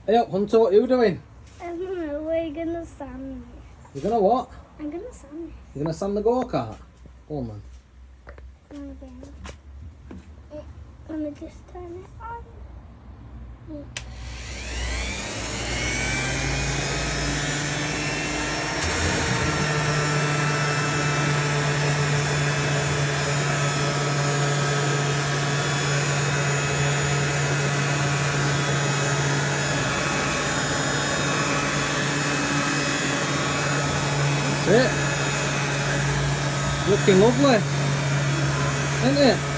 Hey up, Hunter, what are you doing? We're gonna sand. You're gonna what? I'm gonna sand You're gonna sand the go-kart? Go on, man. this again. Let me just turn it on. That's it. Looking lovely, isn't it?